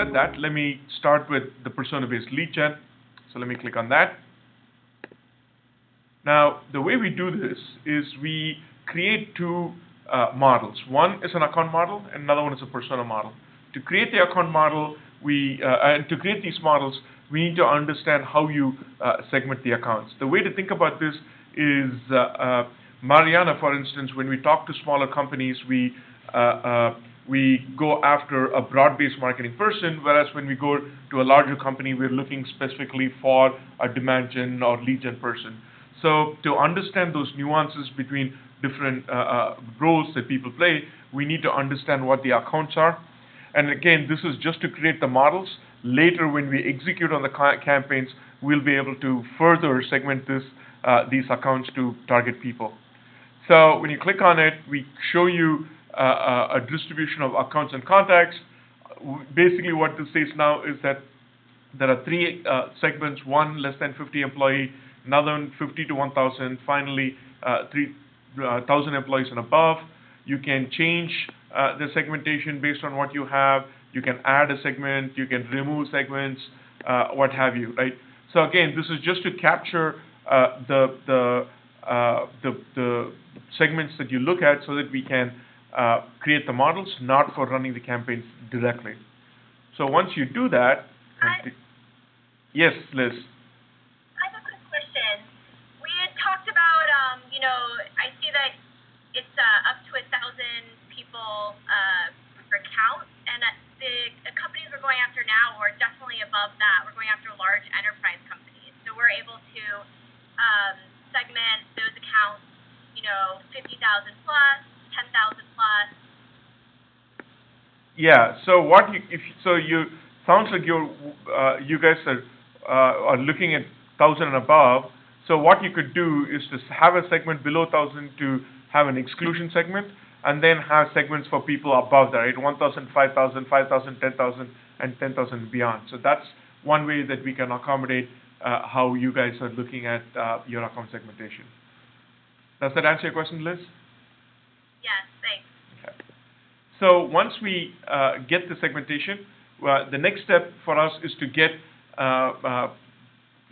said that, let me start with the persona-based lead gen. So let me click on that. Now, the way we do this is we create two models. One is an account model, and another one is a persona model. To create the account model, and to create these models, we need to understand how you segment the accounts. The way to think about this is Mariana, for instance, when we talk to smaller companies, we go after a broad-based marketing person, whereas when we go to a larger company, we're looking specifically for a demand gen or lead gen person. So to understand those nuances between different roles that people play, we need to understand what the accounts are. And again, this is just to create the models. Later, when we execute on the campaigns, we'll be able to further segment these accounts to target people. So when you click on it, we show you a distribution of accounts and contacts. Basically, what this says now is that there are three segments: one less than 50 employee, another one 50 to 1,000, finally 3,000 employees and above. You can change the segmentation based on what you have. You can add a segment, you can remove segments, what have you, right? So again, this is just to capture the segments that you look at so that we can create the models, not for running the campaigns directly. So once you do that, yes, Liz. I have a quick question. We had talked about, I see that it's up to 1,000 people per account, and the companies we're going after now are definitely above that. We're going after large enterprise companies, so we're able to segment those accounts, 50,000 plus, 10,000 plus. Yeah. So sounds like you guys are looking at 1,000 and above. So what you could do is to have a segment below 1,000 to have an exclusion segment, and then have segments for people above that, right? 1,000, 5,000, 5,000, 10,000, and 10,000 and beyond. So that's one way that we can accommodate how you guys are looking at your account segmentation. Does that answer your question, Liz? Yes, thanks. Okay. So once we get the segmentation, the next step for us is to get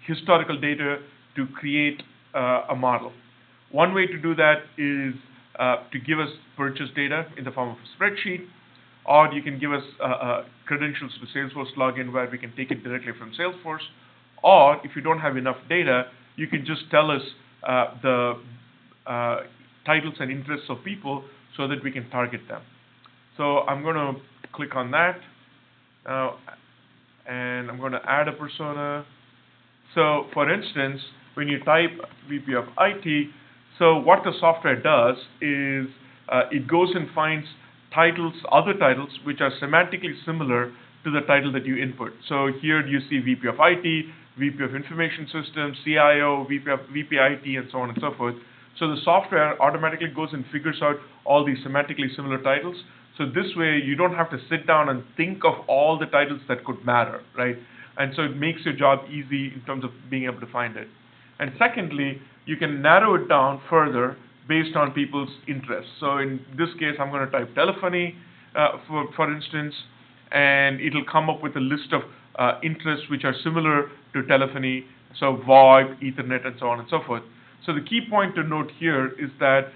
historical data to create a model. One way to do that is to give us purchase data in the form of a spreadsheet, or you can give us credentials to Salesforce login where we can take it directly from Salesforce, or if you don't have enough data, you can just tell us the titles and interests of people so that we can target them. So I'm going to click on that now, and I'm going to add a persona. So for instance, when you type VP of IT, so what the software does is it goes and finds other titles which are semantically similar to the title that you input. So here you see VP of IT, VP of Information Systems, CIO, VP IT, and so on and so forth. So the software automatically goes and figures out all these semantically similar titles. So this way you don't have to sit down and think of all the titles that could matter, right? And so it makes your job easy in terms of being able to find it. And secondly, you can narrow it down further based on people's interests. So in this case, I'm going to type telephony, for instance, and it'll come up with a list of interests which are similar to telephony, so VoIP, Ethernet, and so on and so forth. So the key point to note here is that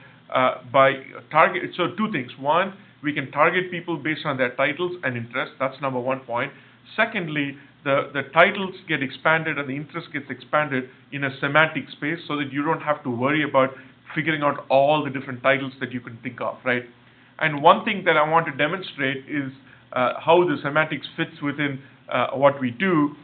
so two things. One, we can target people based on their titles and interests. That's number 1 point. Secondly, the titles get expanded and the interest gets expanded in a semantic space so that you don't have to worry about figuring out all the different titles that you can think of, right? And one thing that I want to demonstrate is how the semantics fits within what we do.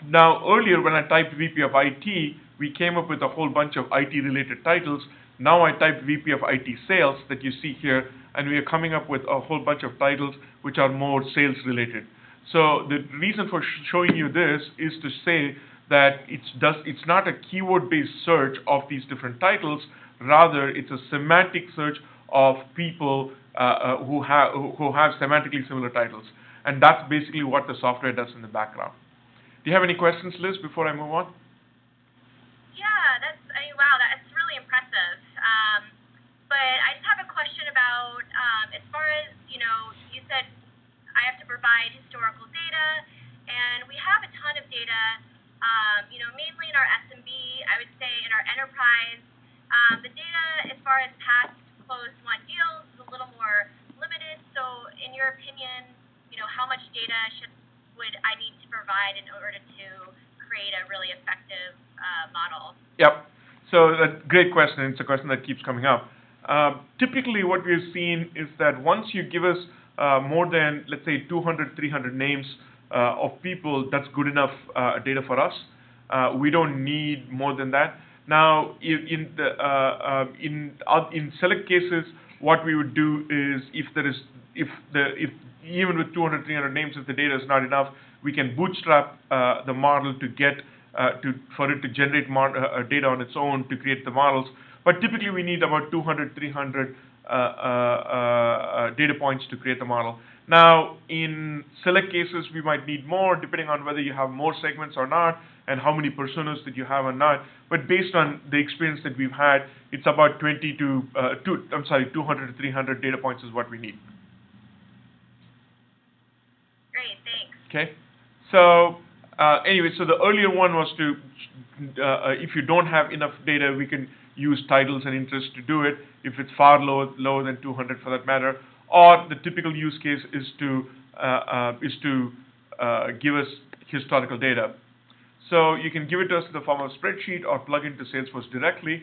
Now, earlier when I typed VP of IT, we came up with a whole bunch of IT-related titles. Now I type VP of IT Sales that you see here, and we are coming up with a whole bunch of titles which are more sales-related. So the reason for showing you this is to say that it's not a keyword-based search of these different titles. Rather, it's a semantic search of people who have semantically similar titles. And that's basically what the software does in the background. Do you have any questions, Liz, before I move on? Yeah, wow, that's really impressive. But I just have a question about, as far as, you said I have to provide historical size. The data, as far as past closed-won deals, is a little more limited. So, in your opinion, how much data would I need to provide in order to create a really effective model? Yep. So that's a great question. It's a question that keeps coming up. Typically, what we've seen is that once you give us more than, let's say, 200, 300 names of people, that's good enough data for us. We don't need more than that. Now, in select cases, what we would do is if even with 200, 300 names, if the data is not enough, we can bootstrap the model to get for it to generate data on its own to create the models. But typically, we need about 200, 300 data points to create the model. Now, in select cases, we might need more, depending on whether you have more segments or not, and how many personas that you have or not. But based on the experience that we've had, it's about 200 to 300 data points is what we need. Great, thanks. Okay. So anyway, so the earlier one was to, if you don't have enough data, we can use titles and interests to do it. If it's far lower than 200 for that matter, or the typical use case is to give us historical data. So you can give it to us in the form of a spreadsheet or plug into Salesforce directly.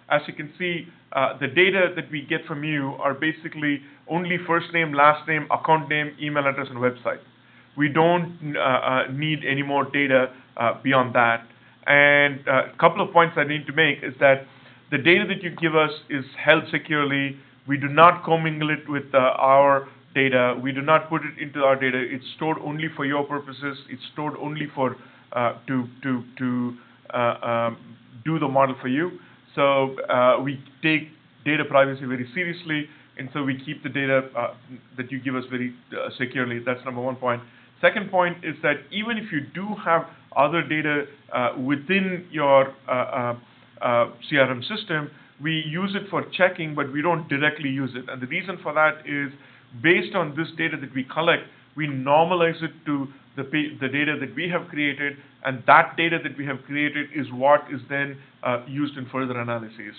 As you can see, the data that we get from you are basically only first name, last name, account name, email address, and website. We don't need any more data beyond that. And a couple of points I need to make is that the data that you give us is held securely. We do not commingle it with our data. We do not put it into our data. It's stored only for your purposes. It's stored only for to do the model for you. So we take data privacy very seriously, and so we keep the data that you give us very securely. That's number one point. Second point is that even if you do have other data within your CRM system, we use it for checking, but we don't directly use it. And the reason for that is based on this data that we collect, we normalize it to the data that we have created, and that data that we have created is what is then used in further analyses.